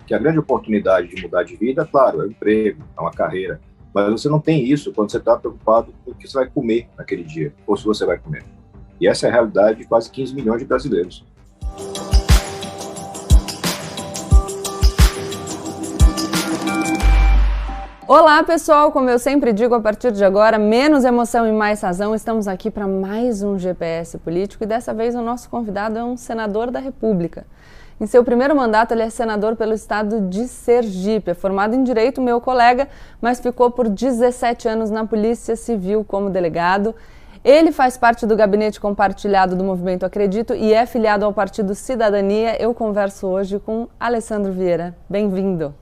Que a grande oportunidade de mudar de vida, claro, é o emprego, é uma carreira, mas você não tem isso quando você está preocupado com o que você vai comer naquele dia, ou se você vai comer. E essa é a realidade de quase 15 milhões de brasileiros. Olá pessoal, como eu sempre digo, a partir de agora, menos emoção e mais razão, estamos aqui para mais um GPS político e dessa vez o nosso convidado é um senador da República. Em seu primeiro mandato ele é senador pelo estado de Sergipe, é formado em Direito, meu colega, mas ficou por 17 anos na Polícia Civil como delegado. Ele faz parte do gabinete compartilhado do Movimento Acredito e é filiado ao Partido Cidadania. Eu converso hoje com Alessandro Vieira. Bem-vindo.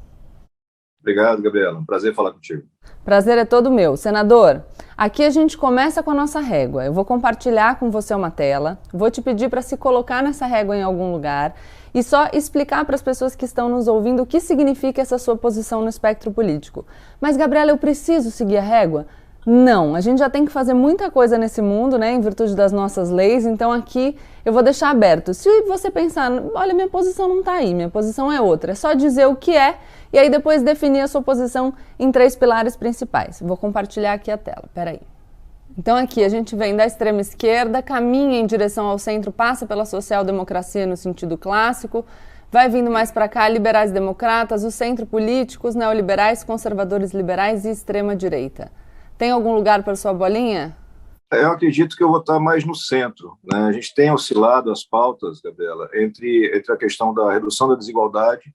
Obrigado, Gabriela. Um prazer falar contigo. Prazer é todo meu. Senador, aqui a gente começa com a nossa régua. Eu vou compartilhar com você uma tela, vou te pedir para se colocar nessa régua em algum lugar e só explicar para as pessoas que estão nos ouvindo o que significa essa sua posição no espectro político. Mas, Gabriela, eu preciso seguir a régua? Não, a gente já tem que fazer muita coisa nesse mundo, né, em virtude das nossas leis, então aqui eu vou deixar aberto. Se você pensar, olha, minha posição não está aí, minha posição é outra, é só dizer o que é e aí depois definir a sua posição em 3 pilares principais. Vou compartilhar aqui a tela, peraí. Então aqui a gente vem da extrema esquerda, caminha em direção ao centro, passa pela social-democracia no sentido clássico, vai vindo mais para cá liberais democratas, o centro político, os neoliberais, conservadores liberais e extrema-direita. Tem algum lugar para sua bolinha? Eu acredito que eu vou estar mais no centro, né? A gente tem oscilado as pautas, Gabriela, entre a questão da redução da desigualdade,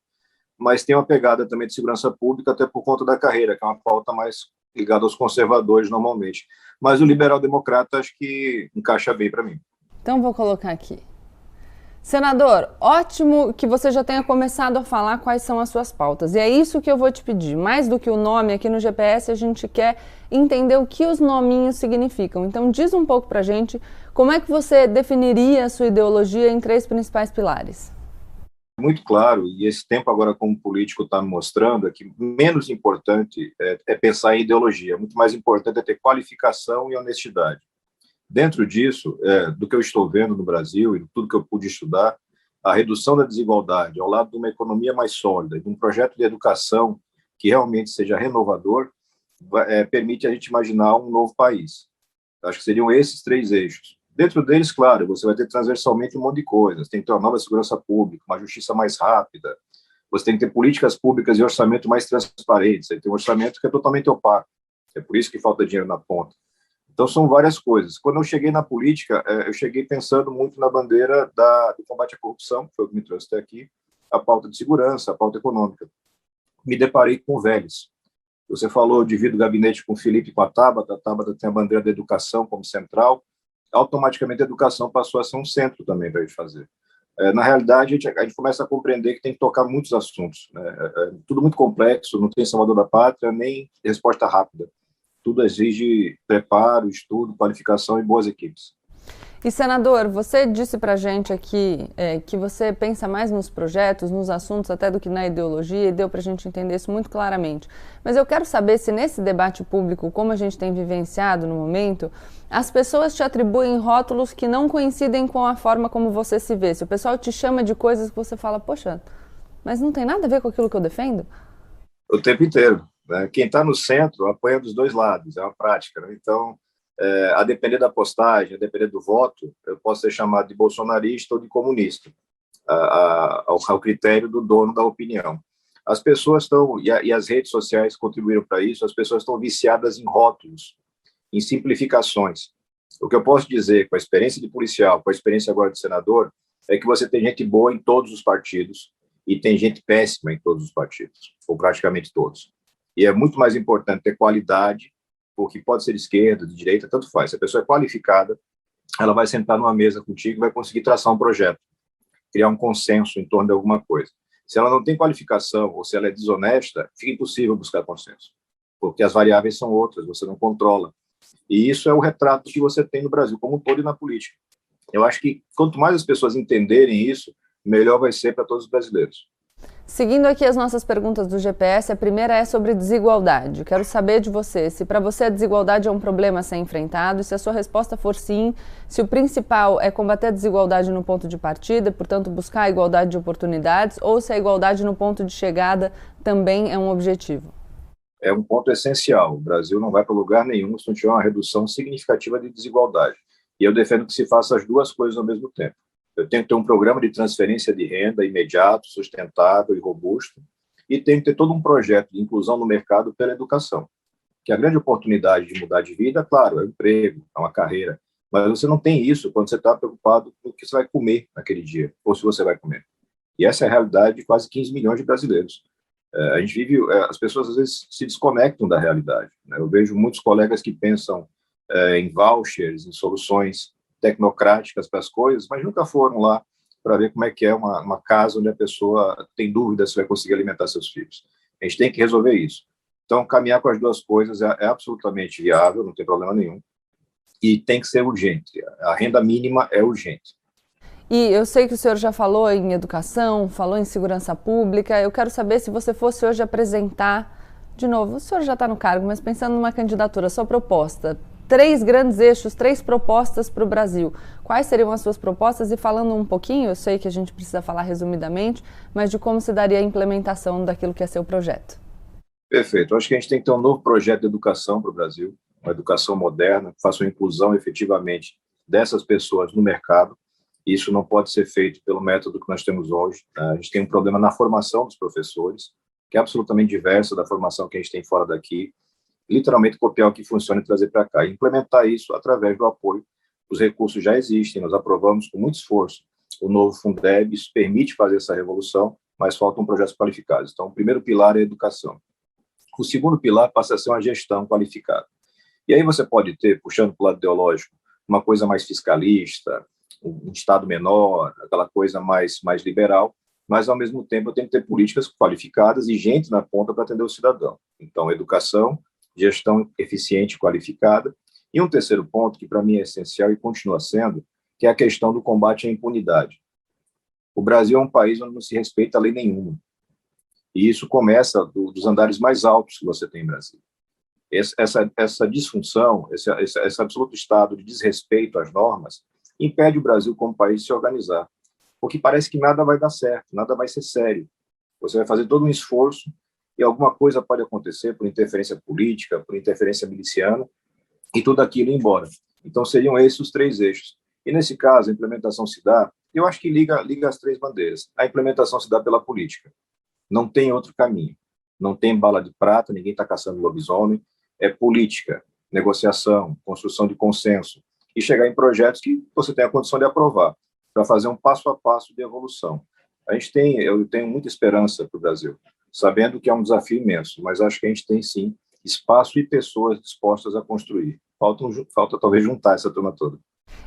mas tem uma pegada também de segurança pública, até por conta da carreira, que é uma pauta mais ligada aos conservadores normalmente. Mas o liberal-democrata acho que encaixa bem para mim. Então vou colocar aqui. Senador, ótimo que você já tenha começado a falar quais são as suas pautas. E é isso que eu vou te pedir. Mais do que o nome aqui no GPS, a gente quer entender o que os nominhos significam. Então diz um pouco pra gente como é que você definiria a sua ideologia em 3 principais pilares. Muito claro, e esse tempo agora como político está me mostrando é que menos importante é pensar em ideologia, muito mais importante é ter qualificação e honestidade. Dentro disso, do que eu estou vendo no Brasil e de tudo que eu pude estudar, a redução da desigualdade ao lado de uma economia mais sólida, de um projeto de educação que realmente seja renovador, permite a gente imaginar um novo país. Acho que seriam esses 3 eixos. Dentro deles, claro, você vai ter transversalmente um monte de coisas. Tem que ter uma nova segurança pública, uma justiça mais rápida, você tem que ter políticas públicas e orçamento mais transparentes, você tem um orçamento que é totalmente opaco. É por isso que falta dinheiro na ponta. Então, são várias coisas. Quando eu cheguei na política, eu cheguei pensando muito na bandeira do combate à corrupção, que foi o que me trouxe até aqui, a pauta de segurança, a pauta econômica. Me deparei com velhos. Você falou, divido o gabinete com o Felipe e com a Tabata tem a bandeira da educação como central, automaticamente a educação passou a ser um centro também para a gente fazer. Na realidade, a gente começa a compreender que tem que tocar muitos assuntos, né? Tudo muito complexo, não tem salvador da pátria, nem resposta rápida. Tudo exige preparo, estudo, qualificação e boas equipes. E, senador, você disse para a gente aqui que você pensa mais nos projetos, nos assuntos, até do que na ideologia, e deu para a gente entender isso muito claramente. Mas eu quero saber se nesse debate público, como a gente tem vivenciado no momento, as pessoas te atribuem rótulos que não coincidem com a forma como você se vê. Se o pessoal te chama de coisas que você fala, poxa, mas não tem nada a ver com aquilo que eu defendo? O tempo inteiro. Quem está no centro apanha dos 2 lados, é uma prática, né? Então, a depender da postagem, a depender do voto, eu posso ser chamado de bolsonarista ou de comunista, ao critério do dono da opinião. As pessoas estão, e as redes sociais contribuíram para isso, as pessoas estão viciadas em rótulos, em simplificações. O que eu posso dizer, com a experiência de policial, com a experiência agora de senador, é que você tem gente boa em todos os partidos e tem gente péssima em todos os partidos, ou praticamente todos. E é muito mais importante ter qualidade, porque pode ser de esquerda, de direita, tanto faz. Se a pessoa é qualificada, ela vai sentar numa mesa contigo e vai conseguir traçar um projeto, criar um consenso em torno de alguma coisa. Se ela não tem qualificação ou se ela é desonesta, fica impossível buscar consenso, porque as variáveis são outras, você não controla. E isso é o retrato que você tem no Brasil como um todo e na política. Eu acho que quanto mais as pessoas entenderem isso, melhor vai ser para todos os brasileiros. Seguindo aqui as nossas perguntas do GPS, a primeira é sobre desigualdade. Quero saber de você se para você a desigualdade é um problema a ser enfrentado e se a sua resposta for sim, se o principal é combater a desigualdade no ponto de partida, portanto buscar a igualdade de oportunidades, ou se a igualdade no ponto de chegada também é um objetivo. É um ponto essencial. O Brasil não vai para lugar nenhum se não tiver uma redução significativa de desigualdade. E eu defendo que se faça as duas coisas ao mesmo tempo. Eu tenho que ter um programa de transferência de renda imediato, sustentável e robusto, e tenho que ter todo um projeto de inclusão no mercado pela educação. Que a grande oportunidade de mudar de vida, claro, é um emprego, é uma carreira, mas você não tem isso quando você está preocupado com o que você vai comer naquele dia, ou se você vai comer. E essa é a realidade de quase 15 milhões de brasileiros. A gente vive, as pessoas às vezes se desconectam da realidade, né? Eu vejo muitos colegas que pensam em vouchers, em soluções tecnocráticas para as coisas, mas nunca foram lá para ver como é que é uma casa onde a pessoa tem dúvida se vai conseguir alimentar seus filhos. A gente tem que resolver isso. Então, caminhar com as duas coisas é absolutamente viável, não tem problema nenhum, e tem que ser urgente. A renda mínima é urgente. E eu sei que o senhor já falou em educação, falou em segurança pública. Eu quero saber se você fosse hoje apresentar, de novo, o senhor já está no cargo, mas pensando numa candidatura, sua proposta, 3 grandes eixos, 3 propostas para o Brasil. Quais seriam as suas propostas? E falando um pouquinho, eu sei que a gente precisa falar resumidamente, mas de como se daria a implementação daquilo que é seu projeto. Perfeito. Acho que a gente tem que ter um novo projeto de educação para o Brasil, uma educação moderna, que faça uma inclusão efetivamente dessas pessoas no mercado. Isso não pode ser feito pelo método que nós temos hoje. A gente tem um problema na formação dos professores, que é absolutamente diversa da formação que a gente tem fora daqui. Literalmente copiar o que funciona e trazer para cá. E implementar isso através do apoio. Os recursos já existem, nós aprovamos com muito esforço o novo Fundeb, isso permite fazer essa revolução, mas faltam projetos qualificados. Então, o primeiro pilar é a educação. O segundo pilar passa a ser uma gestão qualificada. E aí você pode ter, puxando para o lado ideológico, uma coisa mais fiscalista, um Estado menor, aquela coisa mais liberal, mas, ao mesmo tempo, eu tenho que ter políticas qualificadas e gente na ponta para atender o cidadão. Então, educação, gestão eficiente e qualificada. E um terceiro ponto, que para mim é essencial e continua sendo, que é a questão do combate à impunidade. O Brasil é um país onde não se respeita a lei nenhuma. E isso começa dos andares mais altos que você tem em Brasília. Essa disfunção, esse absoluto estado de desrespeito às normas, impede o Brasil como país de se organizar. Porque parece que nada vai dar certo, nada vai ser sério. Você vai fazer todo um esforço e alguma coisa pode acontecer por interferência política, por interferência miliciana, e tudo aquilo ir embora. Então, seriam esses os 3 eixos. E, nesse caso, a implementação se dá, eu acho que liga as 3 bandeiras. A implementação se dá pela política. Não tem outro caminho. Não tem bala de prata, ninguém está caçando lobisomem. É política, negociação, construção de consenso, e chegar em projetos que você tem a condição de aprovar, para fazer um passo a passo de evolução. Eu tenho muita esperança para o Brasil, sabendo que é um desafio imenso, mas acho que a gente tem, sim, espaço e pessoas dispostas a construir. Falta talvez juntar essa turma toda.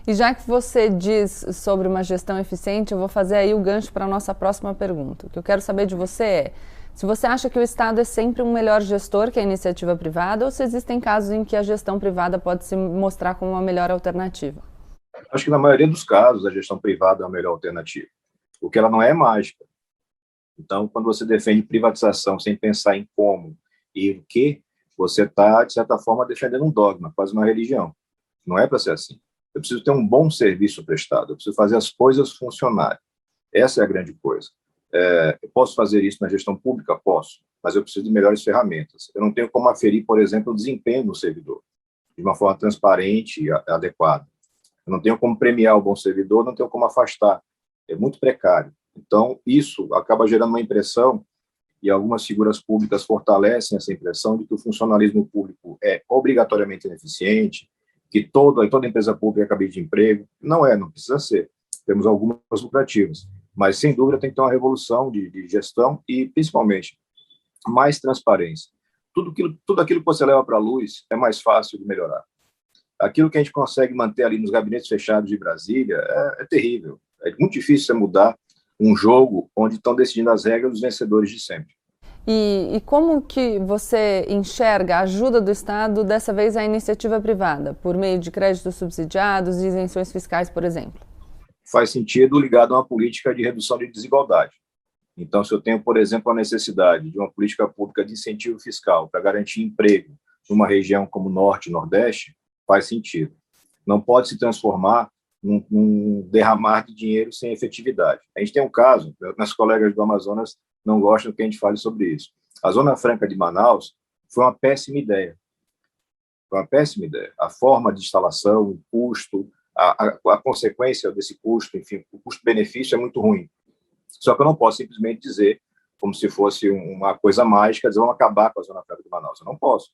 E já que você diz sobre uma gestão eficiente, eu vou fazer aí o gancho para a nossa próxima pergunta. O que eu quero saber de você é se você acha que o Estado é sempre um melhor gestor que a iniciativa privada ou se existem casos em que a gestão privada pode se mostrar como uma melhor alternativa. Acho que na maioria dos casos a gestão privada é a melhor alternativa, porque ela não é mágica. Então, quando você defende privatização sem pensar em como e o que, você está, de certa forma, defendendo um dogma, quase uma religião. Não é para ser assim. Eu preciso ter um bom serviço prestado, eu preciso fazer as coisas funcionarem. Essa é a grande coisa. Eu posso fazer isso na gestão pública? Posso, mas eu preciso de melhores ferramentas. Eu não tenho como aferir, por exemplo, o desempenho do servidor de uma forma transparente e adequada. Eu não tenho como premiar o bom servidor, não tenho como afastar. É muito precário. Então, isso acaba gerando uma impressão, e algumas figuras públicas fortalecem essa impressão de que o funcionalismo público é obrigatoriamente ineficiente, que toda empresa pública é cabide de emprego. Não é, não precisa ser. Temos algumas lucrativas, mas, sem dúvida, tem que ter uma revolução de gestão e, principalmente, mais transparência. Tudo aquilo que você leva para a luz é mais fácil de melhorar. Aquilo que a gente consegue manter ali nos gabinetes fechados de Brasília é terrível. É muito difícil você mudar um jogo onde estão decidindo as regras dos vencedores de sempre. E como que você enxerga a ajuda do Estado, dessa vez à iniciativa privada, por meio de créditos subsidiados e isenções fiscais, por exemplo? Faz sentido ligado a uma política de redução de desigualdade. Então, se eu tenho, por exemplo, a necessidade de uma política pública de incentivo fiscal para garantir emprego numa região como Norte e Nordeste, faz sentido. Não pode se transformar num derramar de dinheiro sem efetividade. A gente tem um caso, meus colegas do Amazonas não gostam que a gente fale sobre isso. A Zona Franca de Manaus foi uma péssima ideia. Foi uma péssima ideia. A forma de instalação, o custo, a consequência desse custo, enfim, o custo-benefício é muito ruim. Só que eu não posso simplesmente dizer, como se fosse uma coisa mágica, dizer, vamos acabar com a Zona Franca de Manaus. Eu não posso.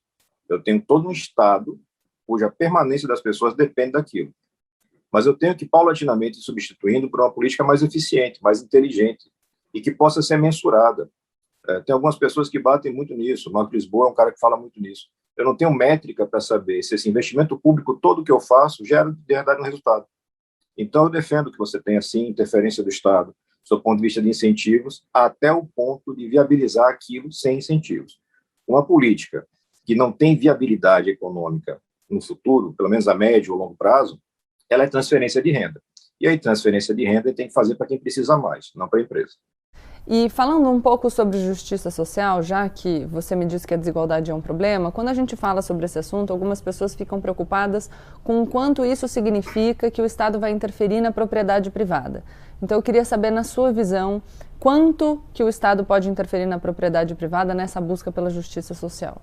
Eu tenho todo um Estado cuja permanência das pessoas depende daquilo. Mas eu tenho que, paulatinamente, ir substituindo por uma política mais eficiente, mais inteligente, e que possa ser mensurada. Tem algumas pessoas que batem muito nisso. O Marco Lisboa é um cara que fala muito nisso. Eu não tenho métrica para saber se esse investimento público todo que eu faço gera, de verdade, um resultado. Então, eu defendo que você tenha, sim, interferência do Estado, do ponto de vista de incentivos, até o ponto de viabilizar aquilo sem incentivos. Uma política que não tem viabilidade econômica no futuro, pelo menos a médio ou longo prazo, ela é transferência de renda. E aí, transferência de renda tem que fazer para quem precisa mais, não para a empresa. E falando um pouco sobre justiça social, já que você me disse que a desigualdade é um problema, quando a gente fala sobre esse assunto, algumas pessoas ficam preocupadas com o quanto isso significa que o Estado vai interferir na propriedade privada. Então eu queria saber, na sua visão, quanto que o Estado pode interferir na propriedade privada nessa busca pela justiça social?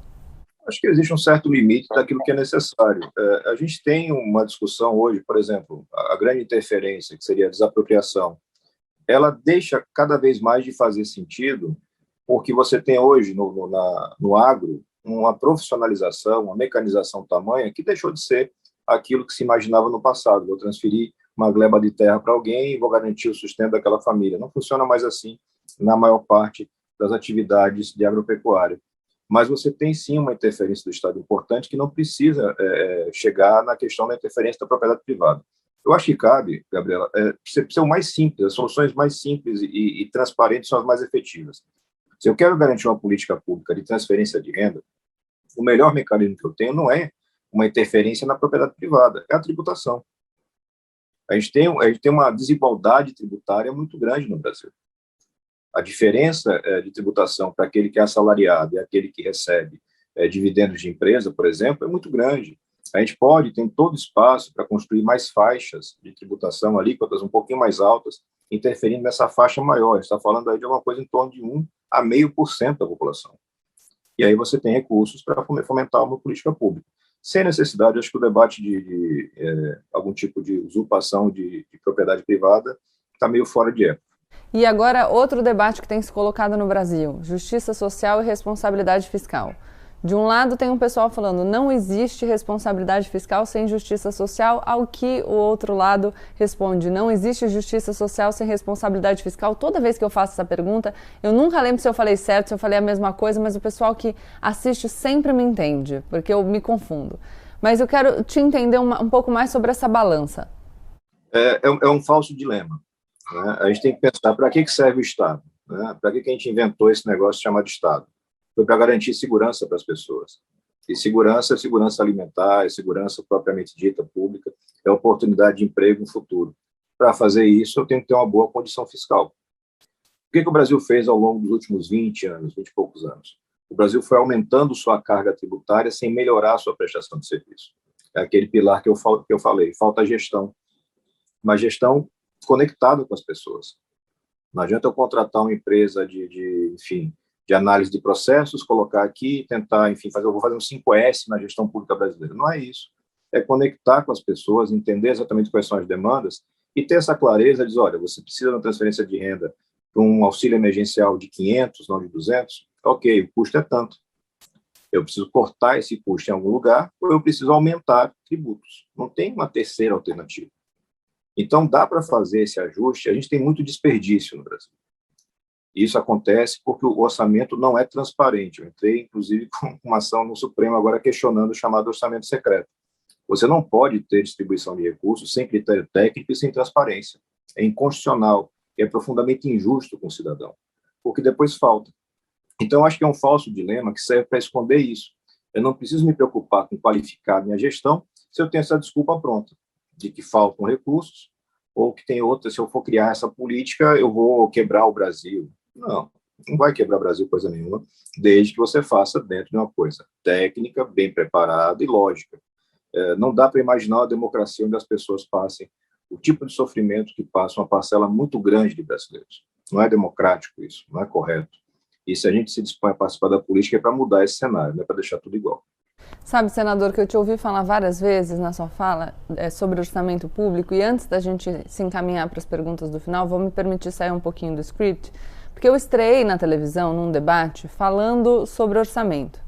Acho que existe um certo limite daquilo que é necessário. A gente tem uma discussão hoje, por exemplo, a grande interferência, que seria a desapropriação, ela deixa cada vez mais de fazer sentido, porque você tem hoje no agro uma profissionalização, uma mecanização tamanha que deixou de ser aquilo que se imaginava no passado. Vou transferir uma gleba de terra para alguém e vou garantir o sustento daquela família. Não funciona mais assim na maior parte das atividades de agropecuária. Mas você tem, sim, uma interferência do Estado importante que não precisa chegar na questão da interferência da propriedade privada. Eu acho que cabe, Gabriela, ser o mais simples, as soluções mais simples e transparentes são as mais efetivas. Se eu quero garantir uma política pública de transferência de renda, o melhor mecanismo que eu tenho não é uma interferência na propriedade privada, é a tributação. A gente tem uma desigualdade tributária muito grande no Brasil. A diferença de tributação para aquele que é assalariado e aquele que recebe dividendos de empresa, por exemplo, é muito grande. A gente tem todo espaço para construir mais faixas de tributação, alíquotas um pouquinho mais altas, interferindo nessa faixa maior. A gente está falando aí de alguma coisa em torno de 1,5% da população. E aí você tem recursos para fomentar uma política pública. Sem necessidade, acho que o debate de algum tipo de usurpação de propriedade privada está meio fora de época. E agora, outro debate que tem se colocado no Brasil, justiça social e responsabilidade fiscal. De um lado tem um pessoal falando, não existe responsabilidade fiscal sem justiça social, ao que o outro lado responde, não existe justiça social sem responsabilidade fiscal. Toda vez que eu faço essa pergunta, eu nunca lembro se eu falei certo, se eu falei a mesma coisa, mas o pessoal que assiste sempre me entende, porque eu me confundo. Mas eu quero te entender um pouco mais sobre essa balança. É um falso dilema. Né? A gente tem que pensar para que serve o Estado, né? Para que a gente inventou esse negócio chamado Estado? Foi para garantir segurança para as pessoas. E segurança é segurança alimentar, é segurança propriamente dita, pública, é oportunidade de emprego no futuro. Para fazer isso, eu tenho que ter uma boa condição fiscal. O que o Brasil fez ao longo dos últimos 20 anos, 20 e poucos anos? O Brasil foi aumentando sua carga tributária sem melhorar sua prestação de serviço. É aquele pilar que eu falei, falta gestão. Uma gestão conectada com as pessoas. Não adianta eu contratar uma empresa de análise de processos, colocar aqui, tentar, enfim, eu vou fazer um 5S na gestão pública brasileira. Não é isso. É conectar com as pessoas, entender exatamente quais são as demandas e ter essa clareza de dizer, olha, você precisa de uma transferência de renda para um auxílio emergencial de 500, não de 200, ok, o custo é tanto. Eu preciso cortar esse custo em algum lugar ou eu preciso aumentar tributos. Não tem uma terceira alternativa. Então, dá para fazer esse ajuste. A gente tem muito desperdício no Brasil. Isso acontece porque o orçamento não é transparente. Eu entrei, inclusive, com uma ação no Supremo agora questionando o chamado orçamento secreto. Você não pode ter distribuição de recursos sem critério técnico e sem transparência. É inconstitucional e é profundamente injusto com o cidadão, porque depois falta. Então, eu acho que é um falso dilema que serve para esconder isso. Eu não preciso me preocupar com qualificar a minha gestão se eu tenho essa desculpa pronta, de que faltam recursos, ou que tem outra, se eu for criar essa política, eu vou quebrar o Brasil. Não, não vai quebrar o Brasil coisa nenhuma, desde que você faça dentro de uma coisa técnica, bem preparada e lógica. Não dá para imaginar uma democracia onde as pessoas passem o tipo de sofrimento que passa uma parcela muito grande de brasileiros. Não é democrático isso, não é correto. E se a gente se dispõe a participar da política é para mudar esse cenário, não é para deixar tudo igual. Sabe, senador, que eu te ouvi falar várias vezes na sua fala sobre orçamento público, e antes da gente se encaminhar para as perguntas do final, vou me permitir sair um pouquinho do script, porque eu estreiei na televisão, num debate, falando sobre orçamento.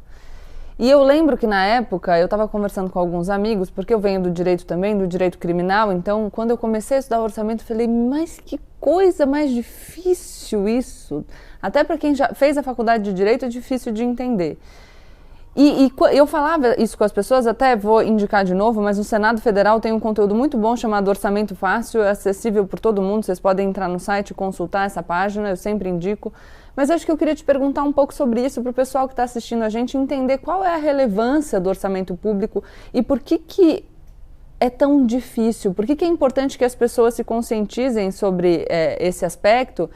E eu lembro que na época eu estava conversando com alguns amigos, porque eu venho do direito também, do direito criminal, então quando eu comecei a estudar orçamento, eu falei, mas que coisa mais difícil isso. Até para quem já fez a faculdade de direito é difícil de entender. E eu falava isso com as pessoas, até vou indicar de novo, mas o Senado Federal tem um conteúdo muito bom chamado Orçamento Fácil, é acessível por todo mundo, vocês podem entrar no site e consultar essa página, eu sempre indico. Mas acho que eu queria te perguntar um pouco sobre isso para o pessoal que está assistindo a gente entender qual é a relevância do orçamento público e por que é tão difícil, por que é importante que as pessoas se conscientizem sobre esse aspecto.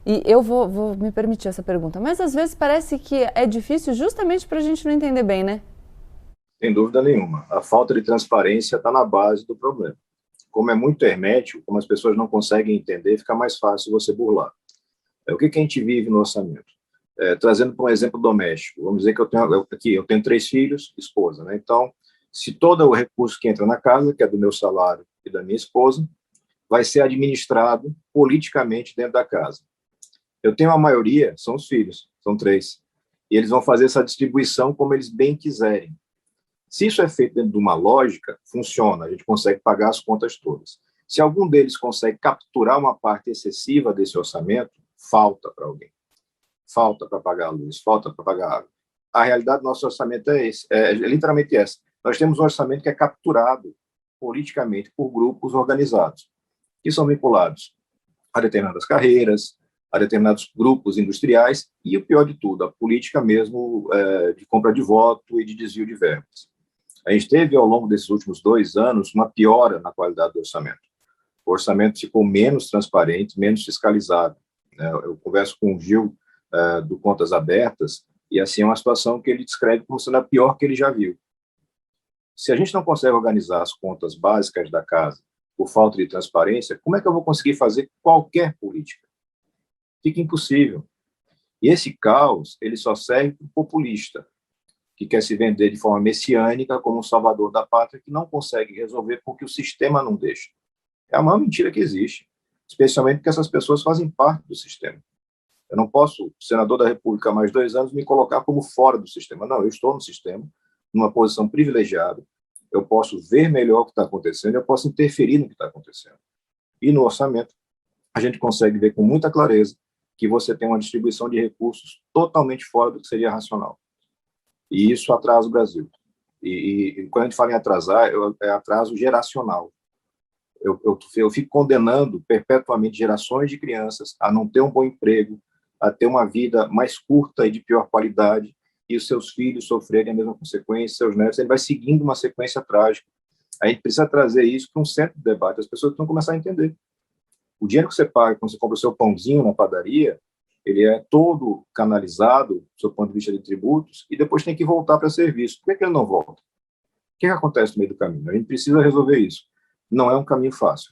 E eu vou me permitir essa pergunta, mas às vezes parece que é difícil justamente para a gente não entender bem, né? Sem dúvida nenhuma. A falta de transparência está na base do problema. Como é muito hermético, como as pessoas não conseguem entender, fica mais fácil você burlar. O que a gente vive no orçamento? Trazendo para um exemplo doméstico, vamos dizer que eu tenho 3 filhos, esposa, né? Então, se todo o recurso que entra na casa, que é do meu salário e da minha esposa, vai ser administrado politicamente dentro da casa. Eu tenho a maioria, são os filhos, são 3, e eles vão fazer essa distribuição como eles bem quiserem. Se isso é feito dentro de uma lógica, funciona, a gente consegue pagar as contas todas. Se algum deles consegue capturar uma parte excessiva desse orçamento, falta para alguém. Falta para pagar a luz, falta para pagar a água. A realidade do nosso orçamento é literalmente essa. Nós temos um orçamento que é capturado politicamente por grupos organizados, que são vinculados a determinadas carreiras, a determinados grupos industriais e, o pior de tudo, a política mesmo de compra de voto e de desvio de verbas. A gente teve, ao longo desses últimos 2 anos, uma piora na qualidade do orçamento. O orçamento ficou menos transparente, menos fiscalizado. Eu converso com o Gil, do Contas Abertas, e assim é uma situação que ele descreve como sendo a pior que ele já viu. Se a gente não consegue organizar as contas básicas da casa por falta de transparência, como é que eu vou conseguir fazer qualquer política? Fica impossível. E esse caos, ele só serve para o populista, que quer se vender de forma messiânica como um salvador da pátria, que não consegue resolver porque o sistema não deixa. É a maior mentira que existe, especialmente porque essas pessoas fazem parte do sistema. Eu não posso, senador da República há mais 2 anos, me colocar como fora do sistema. Não, eu estou no sistema, numa posição privilegiada, eu posso ver melhor o que está acontecendo, eu posso interferir no que está acontecendo. E no orçamento, a gente consegue ver com muita clareza que você tem uma distribuição de recursos totalmente fora do que seria racional. E isso atrasa o Brasil. E quando a gente fala em atrasar, é atraso geracional. Eu fico condenando perpetuamente gerações de crianças a não ter um bom emprego, a ter uma vida mais curta e de pior qualidade, e os seus filhos sofrerem a mesma consequência, seus netos, ele vai seguindo uma sequência trágica. A gente precisa trazer isso para um centro de debate, as pessoas precisam começar a entender. O dinheiro que você paga quando você compra o seu pãozinho na padaria, ele é todo canalizado, do seu ponto de vista de tributos, e depois tem que voltar para serviço. Por que ele não volta? O que acontece no meio do caminho? A gente precisa resolver isso. Não é um caminho fácil.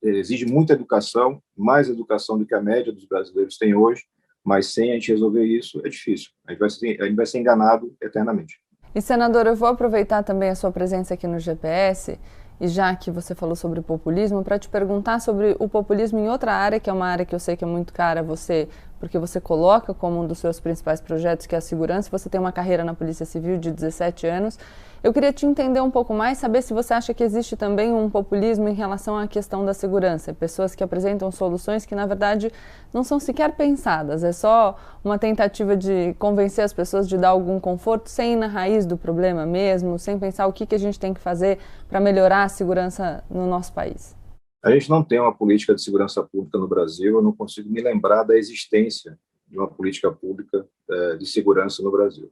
Exige muita educação, mais educação do que a média dos brasileiros tem hoje, mas sem a gente resolver isso, é difícil. A gente vai ser enganado eternamente. E, senador, eu vou aproveitar também a sua presença aqui no GPS, e já que você falou sobre populismo, para te perguntar sobre o populismo em outra área, que é uma área que eu sei que é muito cara a você, porque você coloca como um dos seus principais projetos, que é a segurança. Você tem uma carreira na Polícia Civil de 17 anos. Eu queria te entender um pouco mais, saber se você acha que existe também um populismo em relação à questão da segurança. Pessoas que apresentam soluções que, na verdade, não são sequer pensadas. É só uma tentativa de convencer as pessoas de dar algum conforto, sem ir na raiz do problema mesmo, sem pensar o que a gente tem que fazer para melhorar a segurança no nosso país. A gente não tem uma política de segurança pública no Brasil. Eu não consigo me lembrar da existência de uma política pública de segurança no Brasil.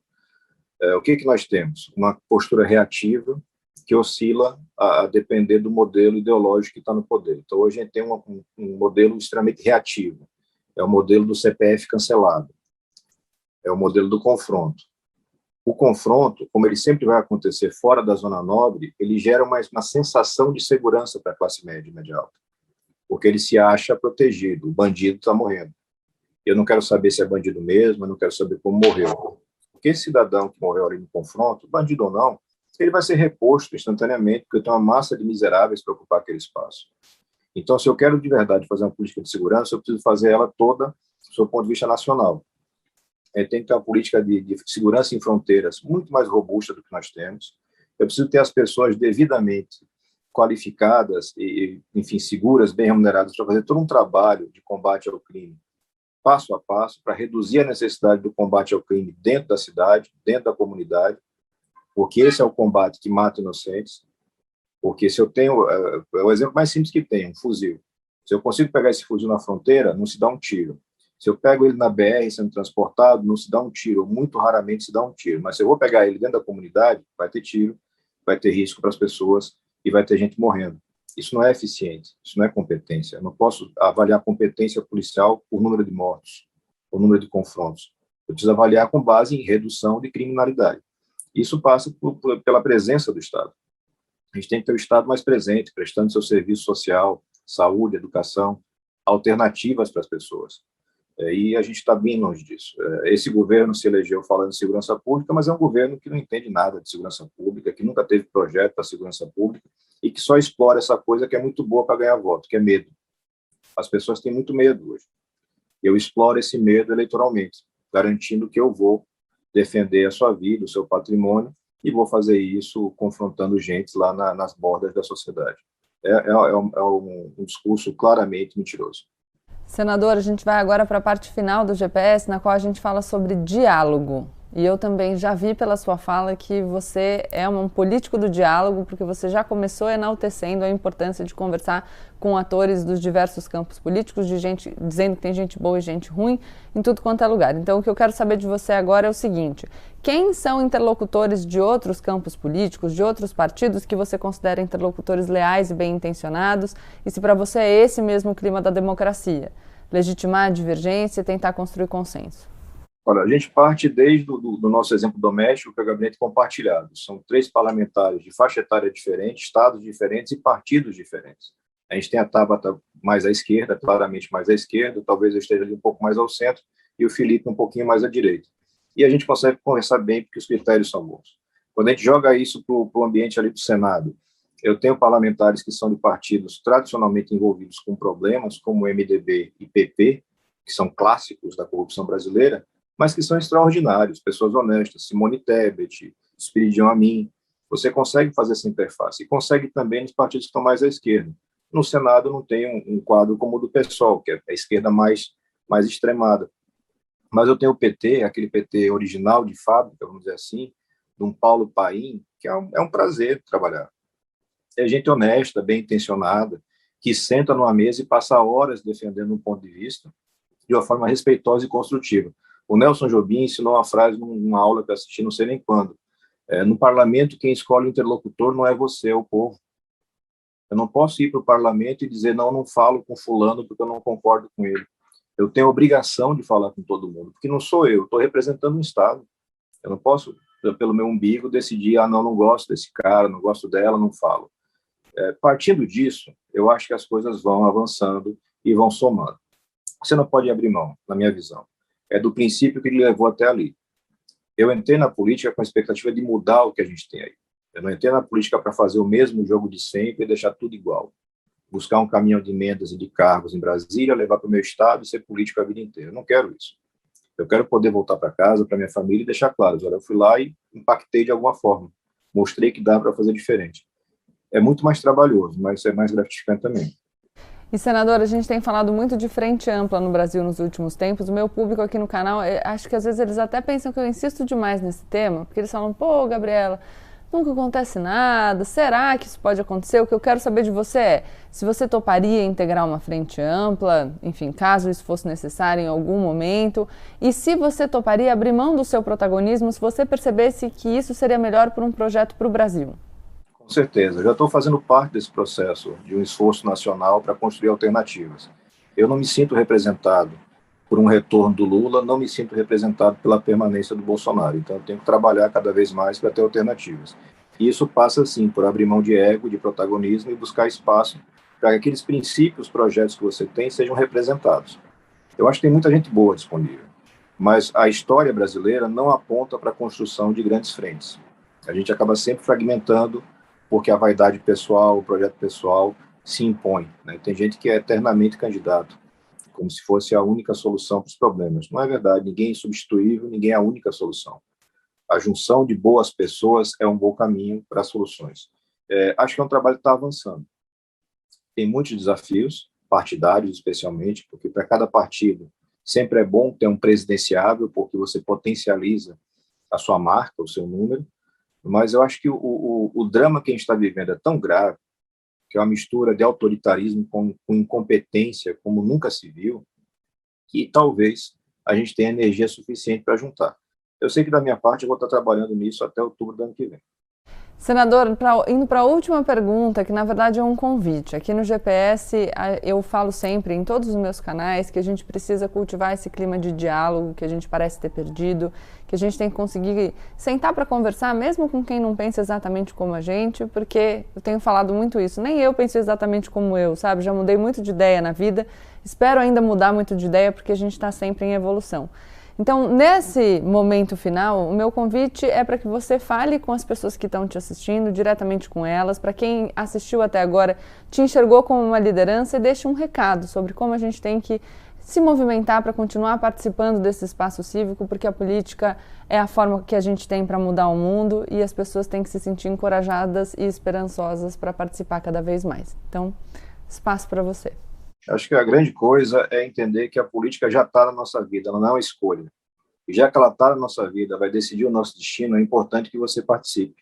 O que nós temos? Uma postura reativa que oscila a depender do modelo ideológico que está no poder. Então, hoje a gente tem um modelo extremamente reativo. É o modelo do CPF cancelado. É o modelo do confronto. O confronto, como ele sempre vai acontecer fora da zona nobre, ele gera uma sensação de segurança para a classe média e média alta, porque ele se acha protegido, o bandido está morrendo. Eu não quero saber se é bandido mesmo, eu não quero saber como morreu. Porque esse cidadão que morreu ali no confronto, bandido ou não, ele vai ser reposto instantaneamente, porque tem uma massa de miseráveis para ocupar aquele espaço. Então, se eu quero de verdade fazer uma política de segurança, eu preciso fazer ela toda do seu ponto de vista nacional. Tem que ter uma política de segurança em fronteiras muito mais robusta do que nós temos. Eu preciso ter as pessoas devidamente qualificadas e, enfim, seguras, bem remuneradas, para fazer todo um trabalho de combate ao crime, passo a passo, para reduzir a necessidade do combate ao crime dentro da cidade, dentro da comunidade, porque esse é o combate que mata inocentes. Porque se eu tenho, é o exemplo mais simples que tem, um fuzil. Se eu consigo pegar esse fuzil na fronteira, não se dá um tiro. Se eu pego ele na BR sendo transportado, não se dá um tiro, muito raramente se dá um tiro. Mas se eu vou pegar ele dentro da comunidade, vai ter tiro, vai ter risco para as pessoas e vai ter gente morrendo. Isso não é eficiente, isso não é competência. Eu não posso avaliar competência policial por número de mortos, por número de confrontos. Eu preciso avaliar com base em redução de criminalidade. Isso passa pela presença do Estado. A gente tem que ter o Estado mais presente, prestando seu serviço social, saúde, educação, alternativas para as pessoas. E a gente está bem longe disso. Esse governo se elegeu falando de segurança pública, mas é um governo que não entende nada de segurança pública, que nunca teve projeto para segurança pública e que só explora essa coisa que é muito boa para ganhar voto, que é medo. As pessoas têm muito medo hoje. Eu exploro esse medo eleitoralmente, garantindo que eu vou defender a sua vida, o seu patrimônio, e vou fazer isso confrontando gente lá nas bordas da sociedade. É um discurso claramente mentiroso. Senador, a gente vai agora para a parte final do GPS, na qual a gente fala sobre diálogo. E eu também já vi pela sua fala que você é um político do diálogo, porque você já começou enaltecendo a importância de conversar com atores dos diversos campos políticos, dizendo que tem gente boa e gente ruim em tudo quanto é lugar. Então, o que eu quero saber de você agora é o seguinte: quem são interlocutores de outros campos políticos, de outros partidos que você considera interlocutores leais e bem-intencionados? E se para você é esse mesmo o clima da democracia? Legitimar a divergência e tentar construir consenso. Olha, a gente parte desde do nosso exemplo doméstico, que é o gabinete compartilhado. São 3 parlamentares de faixa etária diferente, estados diferentes e partidos diferentes. A gente tem a Tabata mais à esquerda, claramente mais à esquerda, talvez eu esteja ali um pouco mais ao centro, e o Felipe um pouquinho mais à direita. E a gente consegue conversar bem, porque os critérios são bons. Quando a gente joga isso para o ambiente ali do Senado, eu tenho parlamentares que são de partidos tradicionalmente envolvidos com problemas, como MDB e PP, que são clássicos da corrupção brasileira, mas que são extraordinários, pessoas honestas, Simone Tebet, Espiridião Amin. Você consegue fazer essa interface, e consegue também nos partidos que estão mais à esquerda. No Senado não tem um quadro como o do PSOL, que é a esquerda mais extremada. Mas eu tenho o PT, aquele PT original de fábrica, vamos dizer assim, de um Paulo Paim, que é um prazer trabalhar. É gente honesta, bem intencionada, que senta numa mesa e passa horas defendendo um ponto de vista de uma forma respeitosa e construtiva. O Nelson Jobim ensinou uma frase numa aula que eu assisti, não sei nem quando. No parlamento, quem escolhe o interlocutor não é você, é o povo. Eu não posso ir para o parlamento e dizer, não falo com fulano porque eu não concordo com ele. Eu tenho a obrigação de falar com todo mundo, porque não sou eu estou representando um Estado. Eu não posso, pelo meu umbigo, decidir, não gosto desse cara, não gosto dela, não falo. Partindo disso, eu acho que as coisas vão avançando e vão somando. Você não pode abrir mão, na minha visão. É do princípio que ele levou até ali. Eu entrei na política com a expectativa de mudar o que a gente tem aí. Eu não entrei na política para fazer o mesmo jogo de sempre e deixar tudo igual. Buscar um caminhão de emendas e de cargos em Brasília, levar para o meu estado e ser político a vida inteira. Eu não quero isso. Eu quero poder voltar para casa, para minha família e deixar claro, olha, eu fui lá e impactei de alguma forma. Mostrei que dá para fazer diferente. É muito mais trabalhoso, mas é mais gratificante também. E, senador, a gente tem falado muito de frente ampla no Brasil nos últimos tempos. O meu público aqui no canal, acho que às vezes eles até pensam que eu insisto demais nesse tema, porque eles falam, pô, Gabriela, nunca acontece nada, será que isso pode acontecer? O que eu quero saber de você é se você toparia integrar uma frente ampla, enfim, caso isso fosse necessário em algum momento, e se você toparia abrir mão do seu protagonismo se você percebesse que isso seria melhor para um projeto para o Brasil. Com certeza, já estou fazendo parte desse processo de um esforço nacional para construir alternativas. Eu não me sinto representado por um retorno do Lula, não me sinto representado pela permanência do Bolsonaro. Então, eu tenho que trabalhar cada vez mais para ter alternativas. E isso passa, sim, por abrir mão de ego, de protagonismo e buscar espaço para que aqueles princípios, projetos que você tem sejam representados. Eu acho que tem muita gente boa disponível, mas a história brasileira não aponta para a construção de grandes frentes. A gente acaba sempre fragmentando, porque a vaidade pessoal, o projeto pessoal se impõe, né? Tem gente que é eternamente candidato, como se fosse a única solução para os problemas. Não é verdade, ninguém é insubstituível, ninguém é a única solução. A junção de boas pessoas é um bom caminho para as soluções. Acho que é um trabalho que está avançando. Tem muitos desafios, partidários especialmente, porque para cada partido sempre é bom ter um presidenciável, porque você potencializa a sua marca, o seu número, mas eu acho que o drama que a gente está vivendo é tão grave, que é uma mistura de autoritarismo com incompetência, como nunca se viu, que talvez a gente tenha energia suficiente para juntar. Eu sei que, da minha parte, eu vou estar trabalhando nisso até outubro do ano que vem. Senador, indo para a última pergunta, que na verdade é um convite. Aqui no GPS eu falo sempre, em todos os meus canais, que a gente precisa cultivar esse clima de diálogo que a gente parece ter perdido, que a gente tem que conseguir sentar para conversar, mesmo com quem não pensa exatamente como a gente, porque eu tenho falado muito isso. Nem eu penso exatamente como eu, sabe? Já mudei muito de ideia na vida, espero ainda mudar muito de ideia, porque a gente está sempre em evolução. Então, nesse momento final, o meu convite é para que você fale com as pessoas que estão te assistindo, diretamente com elas, para quem assistiu até agora, te enxergou como uma liderança e deixe um recado sobre como a gente tem que se movimentar para continuar participando desse espaço cívico, porque a política é a forma que a gente tem para mudar o mundo e as pessoas têm que se sentir encorajadas e esperançosas para participar cada vez mais. Então, espaço para você. Acho que a grande coisa é entender que a política já está na nossa vida, ela não é uma escolha. E já que ela está na nossa vida, vai decidir o nosso destino, é importante que você participe,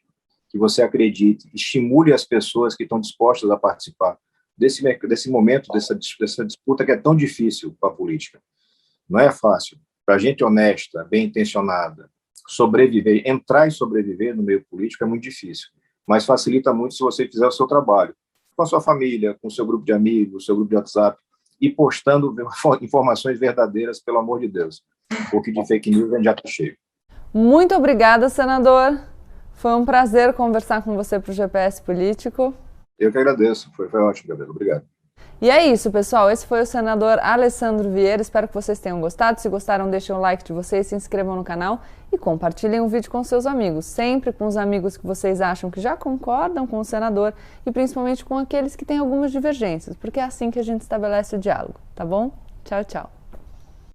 que você acredite, estimule as pessoas que estão dispostas a participar desse momento, dessa disputa que é tão difícil para a política. Não é fácil. Para gente honesta, bem intencionada, sobreviver, entrar e sobreviver no meio político é muito difícil, mas facilita muito se você fizer o seu trabalho, com a sua família, com o seu grupo de amigos, seu grupo de WhatsApp, e postando informações verdadeiras, pelo amor de Deus. Porque de fake news a gente já está cheio. Muito obrigada, senador. Foi um prazer conversar com você para o GPS Político. Eu que agradeço. Foi ótimo, Gabriel. Obrigado. E é isso, pessoal. Esse foi o senador Alessandro Vieira. Espero que vocês tenham gostado. Se gostaram, deixem o like de vocês, se inscrevam no canal e compartilhem o vídeo com seus amigos. Sempre com os amigos que vocês acham que já concordam com o senador e principalmente com aqueles que têm algumas divergências, porque é assim que a gente estabelece o diálogo, tá bom? Tchau, tchau.